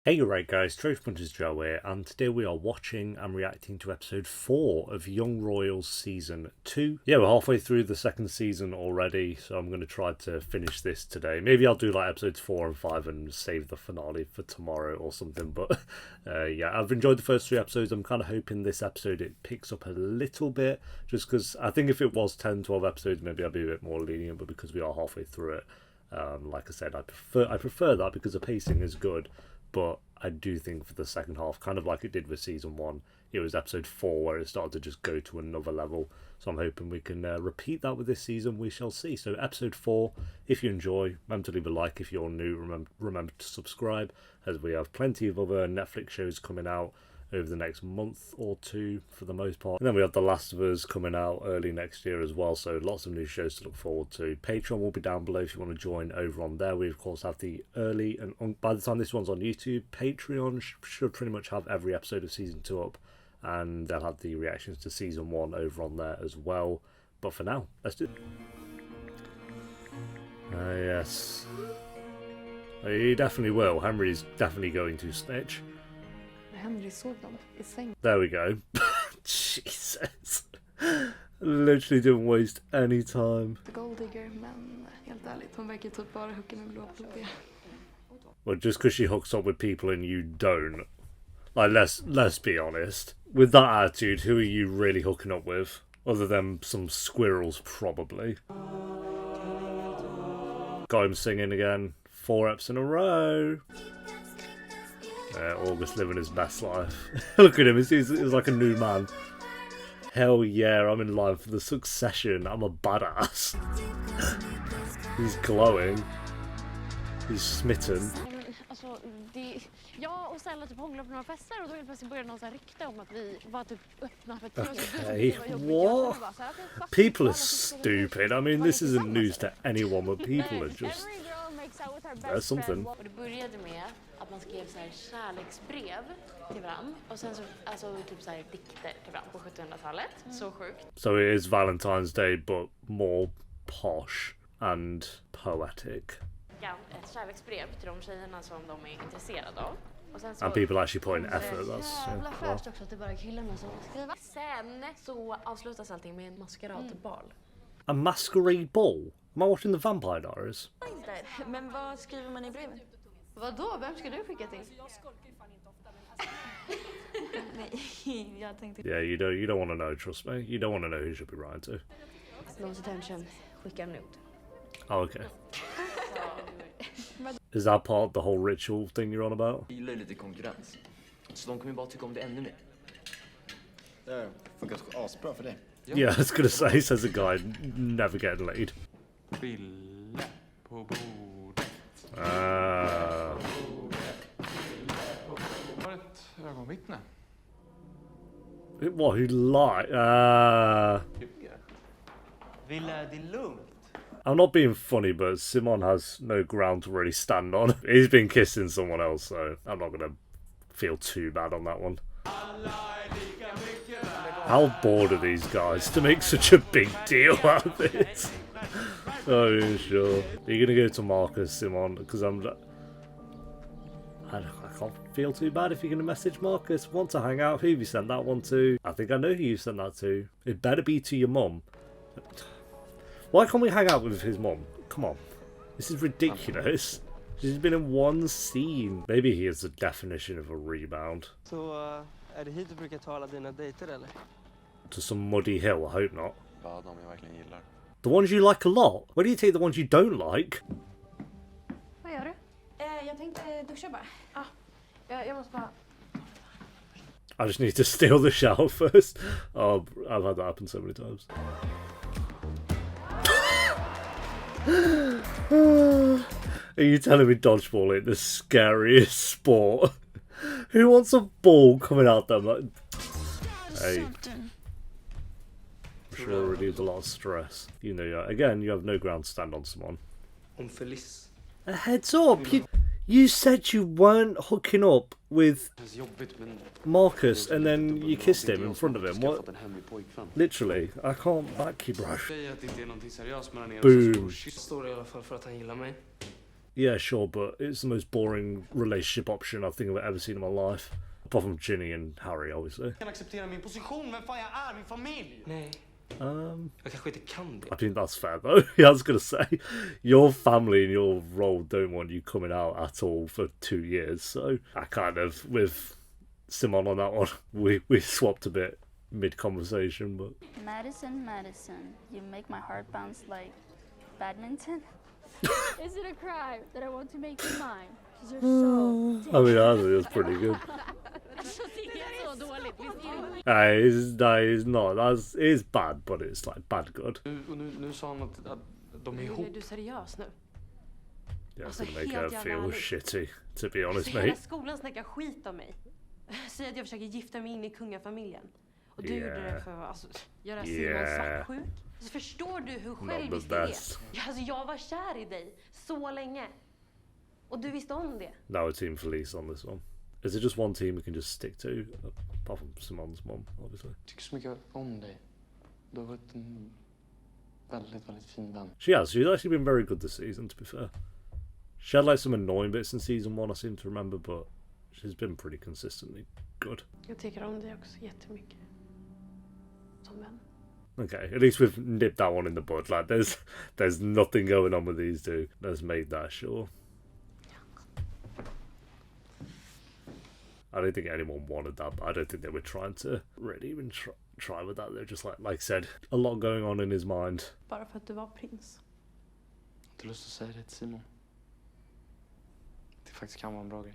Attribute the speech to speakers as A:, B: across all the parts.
A: Hey, you right guys, TheTrophyMuncher's Joe here, and today we are watching and reacting to episode 4 of Young Royals Season 2. Yeah, we're halfway through the second season already, so I'm going to try to finish this today. Maybe I'll do like episodes 4 and 5 and save the finale for tomorrow or something, but yeah, I've enjoyed the first 3 episodes. I'm kind of hoping this episode it picks up a little bit, just because I think if it was 10, 12 episodes, maybe I'd be a bit more lenient, but because we are halfway through it, like I said, I prefer that because the pacing is good. But I do think for the second half, kind of like it did with season 1, it was episode 4 where it started to just go to another level. So I'm hoping we can repeat that with this season. We shall see. So episode 4, if you enjoy, remember to leave a like. If you're new, remember to subscribe, as we have plenty of other Netflix shows coming out over the next month or two for the most part. And then we have The Last of Us coming out early next year as well, so lots of new shows to look forward to. Patreon will be down below if you want to join over on there. We of course have the early, and by the time this one's on YouTube, Patreon should pretty much have every episode of season 2 up, and they'll have the reactions to season 1 over on there as well. But for now, let's do it. Yes. He definitely will. Henry's definitely going to snitch. There we go. Jesus. Literally didn't waste any time. Well, just because she hooks up with people and you don't. Like, let's be honest. With that attitude, who are you really hooking up with? Other than some squirrels, probably. Got him singing again. 4 eps in a row. August living his best life. Look at him, he's like a new man. Hell yeah, I'm in line for the succession. I'm a badass. He's glowing. He's smitten. Okay, what? People are stupid. I mean, this isn't news to anyone, but people are just... There's something.
B: Att man skrev så här kärleksbrev till varandra och sen så alltså typ så här dikter till varandra på 1700-talet. Så sjukt.
A: So it is Valentine's Day but more posh and poetic.
B: Ja, ett kärleksbrev till de tjejerna som de är intresserade av. Och sen så
A: and people actually put in effort. That's
B: jävla skönt också att det bara är killarna som skriver. Sen så avslutas allting med en maskeradbal.
A: A masquerade ball? Am I watching the Vampire Diaries?
C: Men vad skriver man i brevet?
D: Vadå? Vem ska du skicka till?
C: Jag skolkar ju fan inte ofta, men nej, jag tänkte...
A: Yeah, you don't want to know, trust me. You don't want to know who you should be writing to.
B: Någons attention, skicka en not.
A: Oh, okay. Is that part of the whole ritual thing you're on about?
E: Jag gillar lite konkurrens. Så de kommer bara tycka om det ännu mer.
F: Det funkar asbra för det.
A: Yeah, I was gonna say, says a guy never getting laid.
G: Bille på bordet. Var ett ögonvittne.
A: What, who lied?
E: Ville, det är lugnt.
A: I'm not being funny, but Simon has no ground to really stand on. He's been kissing someone else, so I'm not gonna feel too bad on that one. How bored are these guys to make such a big deal out of this? Oh, yeah, sure. You're gonna go to Marcus, Simon, because I can't feel too bad if you're gonna message Marcus. Want to hang out? Who have you sent that one to? I think I know who you sent that to. It better be to your mum. Why can't we hang out with his mum? Come on. This is ridiculous. She's been in one scene. Maybe he is the definition of a rebound.
H: Så är det hit du brukar ta alla dina dejter eller?
A: To some muddy hill, I hope not.
G: Ja, de jag verkligen gillar.
A: The ones you like a lot? Where do you take the ones you don't like?
D: Vad gör du?
C: Jag tänkte duscha bara.
D: Jag måste bara...
A: I just need to steal the shower first. Oh, I've had that happen so many times. Are you telling me dodgeball ain't the scariest sport? Who wants a ball coming out there? Hey. I'm sure it relieves a lot of stress. You know, again, you have no ground to stand on someone. A heads up! You said you weren't hooking up with Marcus and then you kissed him in front of him. What? Literally, I can't back you, bro. Boom.
H: Står i alla fall för att han gillar mig.
A: Yeah, sure, but it's the most boring relationship option I think I've ever seen in my life. Apart from Ginny and Harry, obviously.
I: Jag kan acceptera min position, vem fan jag är, min familj.
H: Nej, jag kanske inte kan det.
A: I think that's fair though. Yeah, I was gonna say, your family and your role don't want you coming out at all for 2 years. So I kind of, with Simon on that one, we swapped a bit mid-conversation, but...
C: Madison, Madison, you make my heart bounce like badminton.
J: Is it a crime that I want to make you mine? Because you're so...
A: I mean, I think it was pretty good.
B: Alltså det är så dåligt, visst är det?
A: It's not. It's bad, but it's like bad good.
G: Nu sa han att de är ihop.
D: Är du seriös nu?
A: Yeah, it's
D: Alltså,
A: gonna make her
D: helt jävla
A: feel
D: ärligt.
A: shitty, to be honest,
D: Så hela
A: mate.
D: skolan snackar skit om mig. Säger att jag försöker gifta mig in i kungafamiljen. Och du
A: Yeah.
D: gjorde det för att alltså, göra Simon
A: Yeah.
D: svartsjuk. Alltså, förstår du hur
A: Not the
D: själviskt det är?
A: best.
D: Alltså, jag var kär i dig så länge. Och du visste om det.
A: Now a team Felice on this one. Is it just one team we can just stick to? Apart from Simon's mom, obviously.
G: Jag tycker så mycket om dig. Du har varit en väldigt, väldigt fin vän.
A: She has. She's actually been very good this season, to be fair. She had like some annoying bits in season 1, I seem to remember, but she's been pretty consistently good.
D: Jag tycker om dig också jättemycket. Som vän.
A: Okay, at least we've nipped that one in the bud. Like, there's nothing going on with these two. Let's make that sure. I don't think anyone wanted that, but I don't think they were trying to really even try with that. They're just like I said, a lot going on in his mind.
D: Bara för att du var prins.
G: Jag har inte lust att säga det till Simon. Det faktiskt kan vara en bra grej.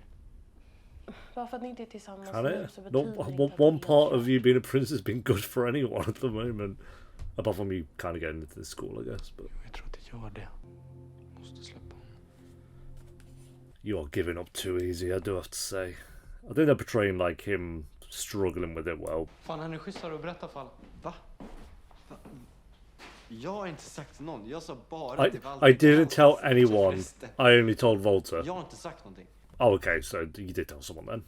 D: Bara för att ni inte är tillsammans
A: Can
D: nu
A: it?
D: så betyder det inte att
A: One
D: det är
A: part
D: kär.
A: of you being a prince has been good for anyone at the moment. Apart from you kind of getting into this school, I guess. But
G: Jag tror att det gör det. Måste släppa honom.
A: you are giving up too easy, I do have to say. I think they're portraying like him struggling with it well.
G: Fan, han är schysstare att berätta fall.
I: Va? Jag har inte sagt till någon. Jag sa bara till
A: I
I: Valentine.
A: didn't tell anyone. I only told Volta.
I: Jag har inte sagt någonting.
A: Oh, okay, so you did tell someone then.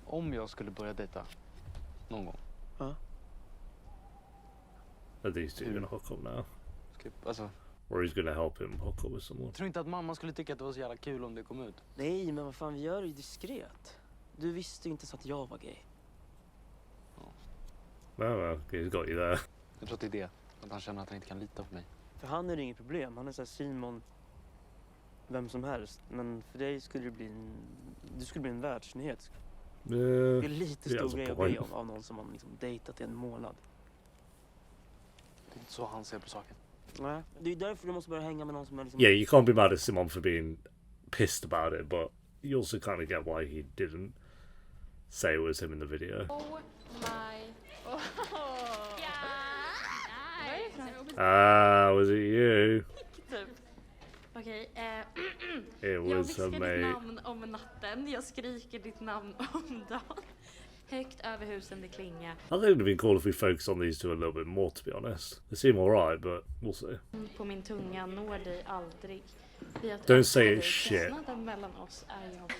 G: Om jag skulle börja dejta någon gång.
A: Are these two gonna hook up now?
G: Alltså,
A: Or he's gonna help him hook up with someone?
G: jag tror inte att mamma skulle tycka att det var så jävla kul om det kom ut.
H: Nej, men vad fan, vi gör det ju diskret. Du visste ju inte så att jag var gay.
A: Well, he's got you there.
G: Jag tror att det är det. Att han känner att han inte kan lita på mig.
H: För han är det inget problem. Han är så här Simon, vem som helst. Men för dig skulle det bli du skulle bli en världsnyhet. Det är lite
A: yeah,
H: stor
A: that's
H: grej
A: a
H: att
A: point.
H: be av någon som man liksom dejtat i en månad.
G: Det är inte så han ser på saken.
H: Nej, det är därför du måste börja hänga med någon som är liksom...
A: Yeah, you can't be mad at Simon for being pissed about it, but you also kind of get why he didn't say it was him in the video.
B: Oh my... Oh.
A: Was it you?
B: Typ. Okej,
A: It
B: jag
A: was
B: viskar ditt
A: mate.
B: namn om natten, jag skriker ditt namn om dagen. Högt över husen det klingar.
A: I think it would have been cool if we focused on these two a little bit more, to be honest. They seem alright, but we'll see.
B: På min tunga når dig aldrig.
A: Don't say it shit.
B: Kostnaden mellan oss är jag.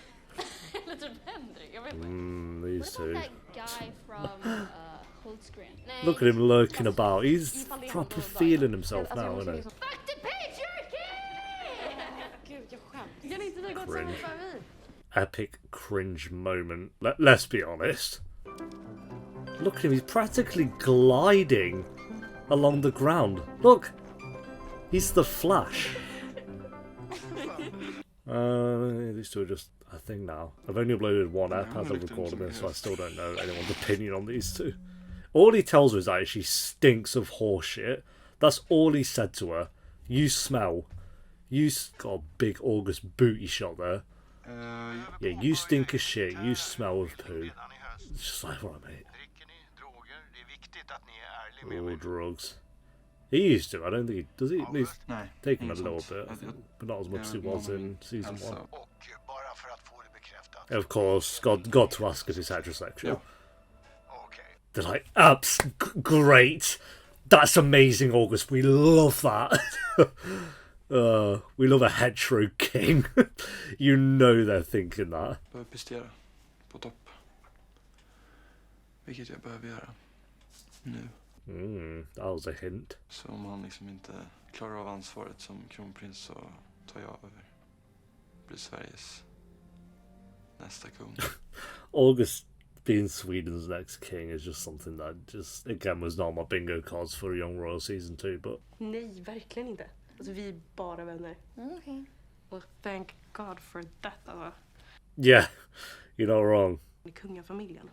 B: Eller typ Henrik, jag vet inte.
A: These two.
J: That guy from Holtzgren.
B: Nej.
A: Look at him lurking about. He's
B: Ifall det är
A: proper
B: någon
A: feeling
B: dag.
A: himself
B: Alltså, jag
A: now,
B: måste
A: isn't he?
B: liksom- Fuck the patriarchy! Gud, jag skäms.
D: Kan inte du gå
A: Cringe.
D: tillsammans med mig?
A: Epic cringe moment. Let's be honest. Look at him, he's practically gliding along the ground. Look! He's the Flash. These two are just a thing now. I've only uploaded one app as I've recorded this, so I still don't know anyone's opinion on these two. All he tells her is that she stinks of horseshit. That's all he said to her. You smell. Got a big August booty shot there. Yeah, you stink of shit. You smell of poo. It's just like, right, mate. Oh, drugs. He used to. I don't think he does. He's
F: Nej.
A: taken a little bit, but not as much as he was in season 1. Of course, got to ask if he's heterosexual. They're like, great. That's amazing, August. We love that. We love a hetero king. You know they're thinking that.
G: Behöver prestera på topp. Vilket jag behöver göra nu.
A: That was a hint.
G: Så om han liksom inte klarar av ansvaret som kronprins så tar jag över. blir Sveriges nästa kung.
A: August being Sweden's next king is just something that just, again, was not my bingo cards for Young Royal Season 2, but...
D: Nej, verkligen inte. Alltså, vi är bara vänner.
B: Okej.
D: Och thank God for that, alltså.
A: Yeah, you're not wrong.
D: I kungafamiljen.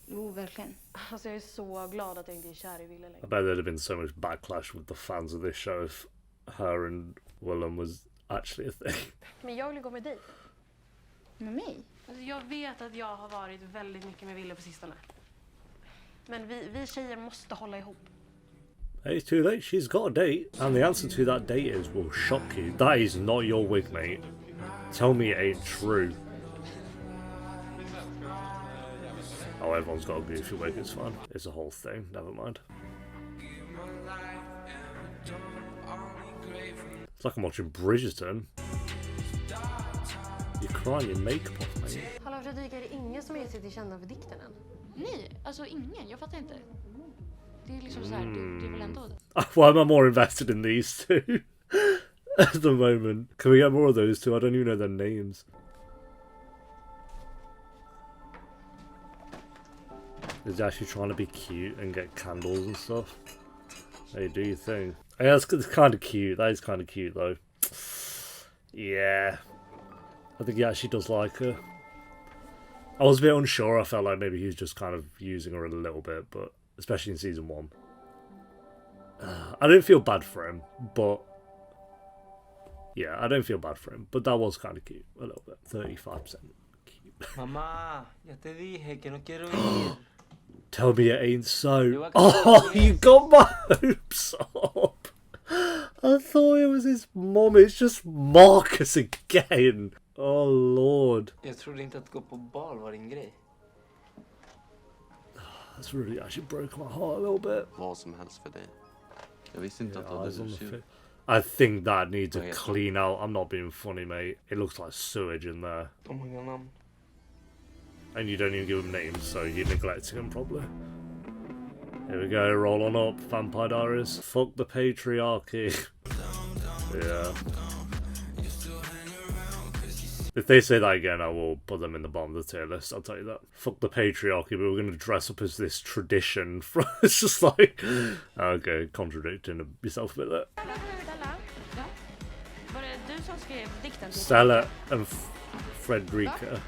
C: Jo, verkligen.
D: Alltså, jag är så glad att jag inte är kär i Ville
A: I
D: längre.
A: bet there'd have been so much backlash with the fans of this show if her and Wilhelm was actually a thing.
D: Men jag vill gå med dig.
C: Med mig?
D: Alltså, jag vet att jag har varit väldigt mycket med Ville på sistone. Men vi tjejer måste hålla ihop.
A: Hey, it's too late. She's got a date. And the answer to that date is will shock you. That is not your wig, mate. Tell me it ain't true. Oh, everyone's got a goofy wig. It's fine. It's a whole thing. Never mind. It's like I'm watching Bridgerton. You're crying your makeup off, mate.
D: Hallå Fredrik, är det ingen som är sig till kända för dikten än?
B: Nej, alltså ingen. Jag fattar inte. Det är liksom så här, det är väl ändå...
A: Why am I more invested in these two at the moment? Can we get more of those two? I don't even know their names. Is he actually trying to be cute and get candles and stuff? Hey, do you think? Yeah, it's kind of cute. That is kind of cute, though. Yeah. I think he actually does like her. I was a bit unsure. I felt like maybe he's just kind of using her a little bit, but especially in season 1. I don't feel bad for him, but yeah, I don't feel bad for him. But that was kind of cute, a little bit. 35% cute.
E: Mamá, ya te dije que no quiero ir.
A: Tell me it ain't so. Oh, you got my hopes up. I thought it was his mom. It's just Marcus again. Oh Lord.
E: Jag trodde inte att gå på bal var din grej.
A: That's really actually broke my heart a little bit.
G: Vad som helst för dig. Jag visste inte att du
A: Eyes
G: hade
A: on the
G: husdjur.
A: I think that needs a clean out. I'm not being funny, mate. It looks like sewage in there.
H: Hur många namn?
A: And you don't even give them names, so you're neglecting them probably. Here we go, roll on up, Vampire Diaries. Fuck the patriarchy. Yeah. If they say that again, I will put them in the bottom of the tier list, I'll tell you that. Fuck the patriarchy, but we're going to dress up as this tradition. It's just like, okay, contradicting yourself a bit there.
C: Var det du som skrev dikten?
A: Stella and Fredrika.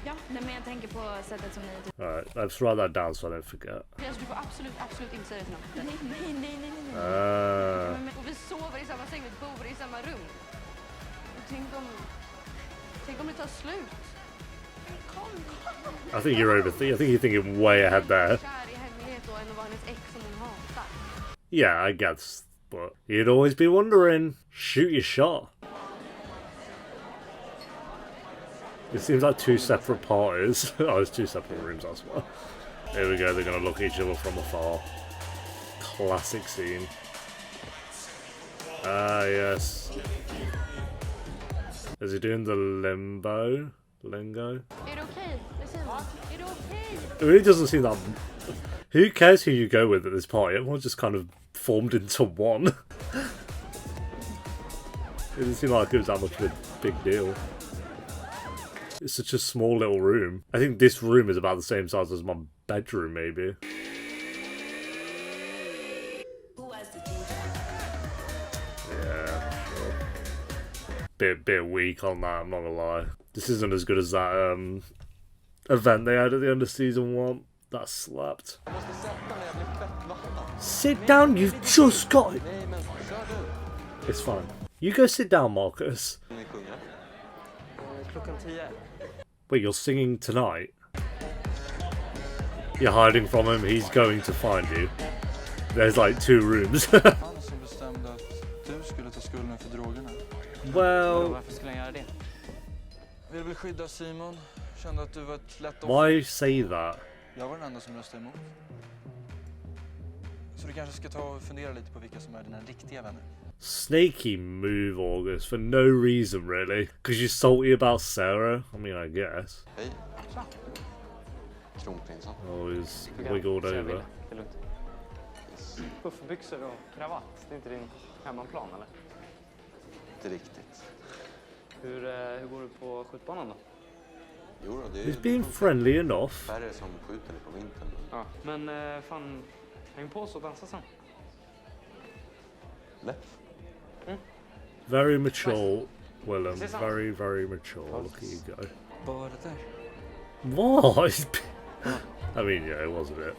C: Ja, nej, men jag tänker på sättet som ni...
A: Alright, let's write that down so I don't forget.
D: Alltså, du får absolut inte säga det till någon.
C: Nej.
D: Och vi sover i samma säng, vi bor i samma rum. Tänk om det tar slut. Kom.
A: I think you're overthinking. I think you're thinking way ahead there.
D: Kär i hemlighet och än att vara hennes ex som hon hatar.
A: Yeah, I guess. But you'd always be wondering. Shoot your shot. It seems like two separate parties. Oh, it's two separate rooms, that's why. Here we go, they're going to look at each other from afar. Classic scene. Ah, yes. Is he doing the limbo? Lingo?
D: Är det okej? Är det okej?
A: It really doesn't seem that... Who cares who you go with at this party? Everyone's just kind of formed into one. It didn't seem like it was that much of a big deal. It's such a small little room. I think this room is about the same size as my bedroom, maybe. Yeah, sure. Bit weak on that, I'm not gonna lie. This isn't as good as that event they had at the end of season 1. That slapped. Sit down, you've just got it. It's fine. You go sit down, Marcus.
H: Klockan 10.
A: Wait, you're singing tonight? You're hiding from him, he's going to find you. There's like 2 rooms.
G: Han som bestämde att du skulle ta skulden för drogerna.
A: Well...
H: Varför skulle han göra det?
G: Vill väl skydda Simon. Kände att du var ett lätt
A: Why say that?
G: Jag var den enda som röstade emot. Så du kanske ska ta och fundera lite på vilka som är dina riktiga vänner.
A: Snaky move, August, for no reason really. Because you're salty about Sara? I mean, I guess.
G: Hej. Kronprinsen.
A: Oh, he's wiggled over.
H: Det är lugnt. Puffbyxor och kravatt, det är inte din hemmaplan eller?
I: inte riktigt.
G: Hur går det på skjutbanan då?
I: Jo då, det är
A: He's being friendly enough.
I: färre som skjuter på vintern.
G: Ja, men fan, häng på oss och dansa sen.
I: Lätt.
A: Very mature, Wilhelm. Very, very mature. Look at you go.
E: Vad var det där?
A: What? I mean, yeah, it was a bit.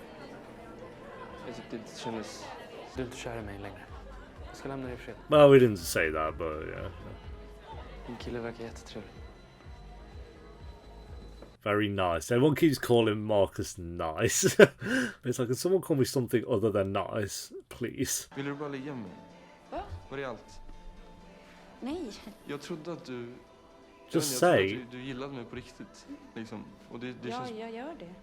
G: Jag tyckte det kändes... Du är inte kär i mig längre. Jag ska lämna dig i fred.
A: Well, we didn't say that, but yeah.
G: Din kille verkar jättetrevlig.
A: Very nice. Everyone keeps calling Marcus nice. It's like, can someone call me something other than nice, please?
K: Vill du bara ligga med mig?
C: Va?
K: Var det allt?
C: Nej.
K: Jag trodde att du...
A: Just
K: jag
A: say.
K: trodde att du gillade mig på riktigt. Liksom. Och det
C: Ja,
K: känns...
C: jag gör det.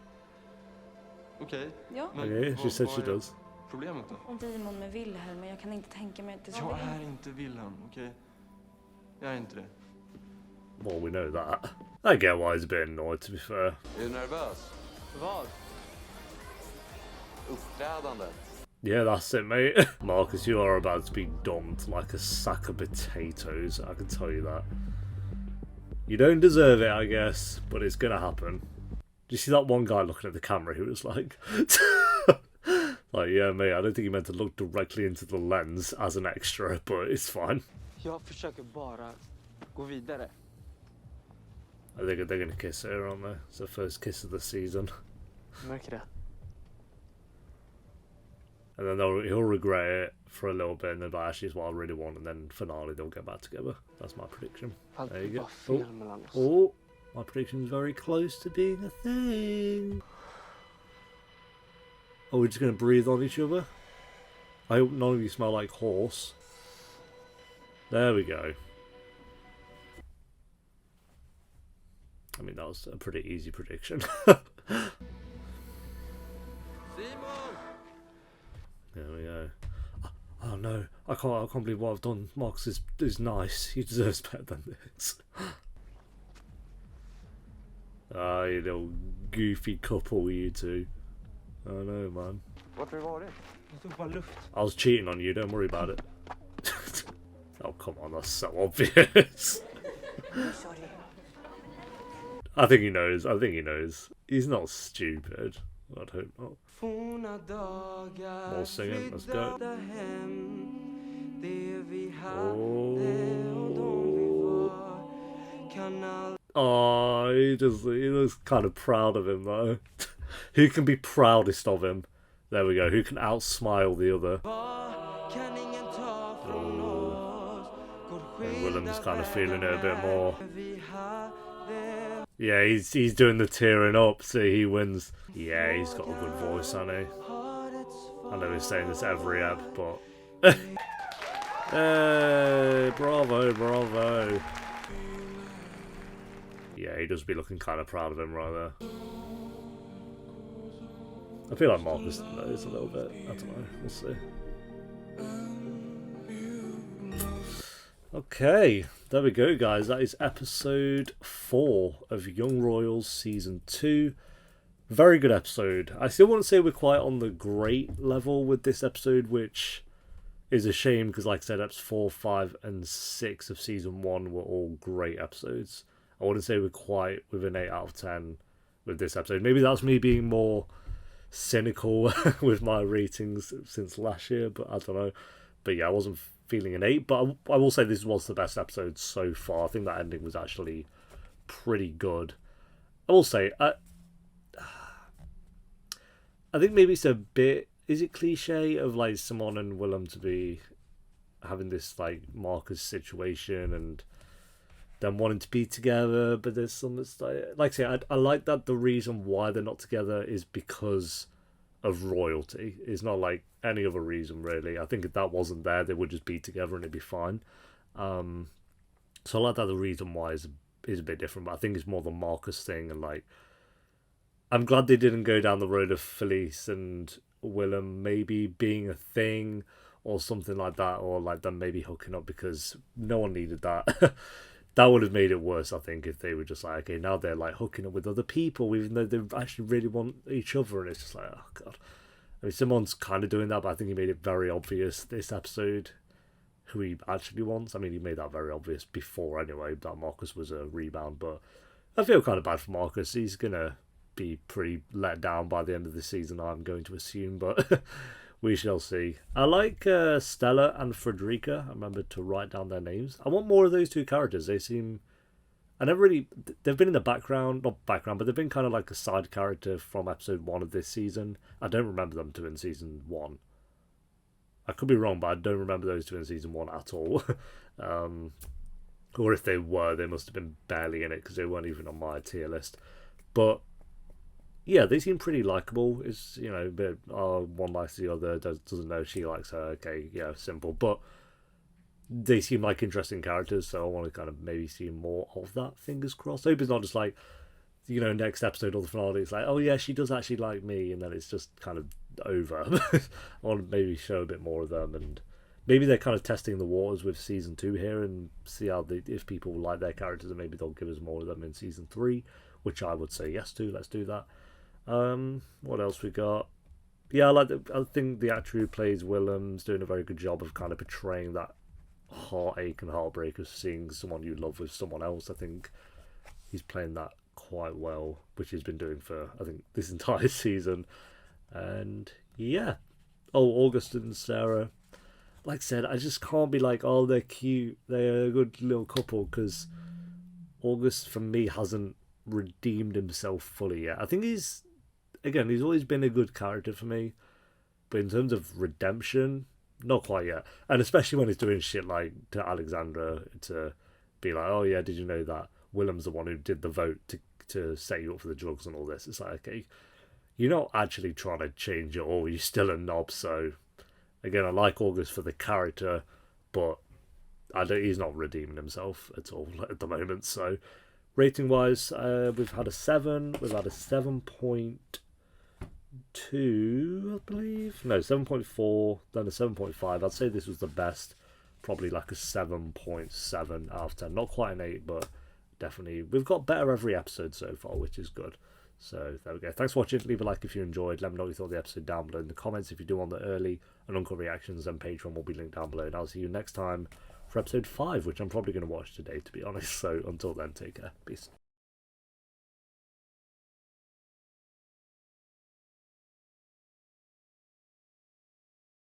K: Okej.
C: Ja.
A: Okay, she said she
K: är
A: does.
K: problemet då?
C: Om Simon med Wilhelm, men jag kan inte tänka mig att det ska
K: Jag
C: bli...
K: är inte Wilhelm, okej? Jag är inte det.
A: Well, we know that. I get why he's a bit annoyed, to be fair.
I: Är du nervös?
G: Vad?
I: Uppträdandet.
A: Yeah, that's it, mate. Marcus, you are about to be dumped like a sack of potatoes, I can tell you that. You don't deserve it, I guess, but it's gonna happen. Did you see that one guy looking at the camera who was like... like, yeah, mate, I don't think he meant to look directly into the lens as an extra, but it's fine.
H: Jag försöker bara gå vidare.
A: I think they're gonna kiss her, aren't they? It's the first kiss of the season.
G: Jag märker det.
A: And then he'll regret it for a little bit, and then actually it's what I really want, and then finale they'll get back together. That's my prediction.
G: Allt
A: There you
G: var
A: go.
G: fel mellan oss.
A: Oh, my prediction's very close to being a thing. Are we just gonna breathe on each other? I hope none of you smell like horse. There we go. I mean, that was a pretty easy prediction. There we go. Oh no, I can't believe what I've done. Marcus is nice. He deserves better than this. Ah, you little goofy couple, you two. I know, man.
I: Vart har du varit?
E: Jag tog bara luft.
A: I was cheating on you, don't worry about it. Oh, come on, that's so obvious.
C: Sorry.
A: I think he knows. I think he knows. He's not stupid. I'd hope not.
E: Forna dagar
A: More singing, let's go.
E: flyttade hem. Det vi hade
A: Oh.
E: och de vi var kan aldrig
A: Oh, he looks kind of proud of him though. Who can be proudest of him? There we go. Who can outsmile the other?
E: kan ingen ta från oss. Går
A: And Wilhelm's kind of feeling it a bit
E: skilda
A: more.
E: vi hade.
A: Yeah, he's doing the tearing up, so he wins. Yeah, he's got a good voice, hasn't he? I know he's saying this every app, but hey, bravo, bravo. Yeah, he does be looking kind of proud of him right there. I feel like Marcus knows a little bit. I don't know. We'll see. Okay, there we go, guys. That is episode 4 of Young Royals Season 2. Very good episode. I still wouldn't say we're quite on the great level with this episode, which is a shame because, like I said, episodes 4, 5, and 6 of Season 1 were all great episodes. I wouldn't say we're quite with an 8 out of 10 with this episode. Maybe that's me being more cynical with my ratings since last year, but I don't know. But yeah, I wasn't feeling an 8, but I will say this was the best episode so far. I think that ending was actually pretty good. I will say, I think maybe it's a bit, is it cliche of like Simon and Wilhelm to be having this like Marcus situation and them wanting to be together, but there's some that's like I say, I like that the reason why they're not together is because of royalty. It's not like any other reason really. I think if that wasn't there, they would just be together and it'd be fine. So I like that the reason why is a bit different, but I think it's more the Marcus thing, and like I'm glad they didn't go down the road of Felice and Wilhelm maybe being a thing or something like that, or like them maybe hooking up, because no one needed that. That would have made it worse, I think, if they were just like, okay, now they're like hooking up with other people, even though they actually really want each other, and it's just like, oh god. I mean, Simon's kind of doing that, but I think he made it very obvious this episode who he actually wants. I mean, he made that very obvious before anyway, that Marcus was a rebound, but I feel kind of bad for Marcus. He's going to be pretty let down by the end of the season, I'm going to assume, but we shall see. I like Stella and Frederica. I remember to write down their names. I want more of those two characters. They seem... I never really... They've been in the background, not background, but they've been kind of like a side character from episode 1 of this season. I don't remember them two in season 1. I could be wrong, but I don't remember those two in season 1 at all. Or if they were, they must have been barely in it because they weren't even on my tier list. But yeah, they seem pretty likable. It's, you know, a bit, one likes the other, doesn't know she likes her. Okay, yeah, simple. But they seem like interesting characters, so I want to kind of maybe see more of that, fingers crossed. I hope it's not just like, you know, next episode or the finale, it's like, oh yeah, she does actually like me, and then it's just kind of over. I want to maybe show a bit more of them, and maybe they're kind of testing the waters with season 2 here and see how if people like their characters, and maybe they'll give us more of them in season 3, which I would say yes to. Let's do that. What else we got? Yeah, I think the actor who plays Wilhelm's doing a very good job of kind of portraying that heartache and heartbreak of seeing someone you love with someone else. I think he's playing that quite well, which he's been doing for, I think, this entire season. And yeah. Oh, August and Sara. Like I said, I just can't be like, oh, they're cute, they're a good little couple, because August, for me, hasn't redeemed himself fully yet. I think he's always been a good character for me, but in terms of redemption, not quite yet. And especially when he's doing shit like to Alexandra, to be like, oh yeah, did you know that Wilhelm's the one who did the vote to set you up for the drugs and all this? It's like, okay, you're not actually trying to change it all, you're still a knob. So again, I like August for the character, but he's not redeeming himself at all at the moment. So rating wise, we've had a 7, we've had a 7.2, I believe. No, 7.4, then a 7.5. I'd say this was the best. Probably like a 7.7 out of 10. Not quite an 8, but definitely we've got better every episode so far, which is good. So there we go. Thanks for watching. Leave a like if you enjoyed. Let me know what you thought of the episode down below in the comments. If you do want the early and uncut reactions, then Patreon will be linked down below. And I'll see you next time for episode 5, which I'm probably going to watch today, to be honest. So until then, take care. Peace.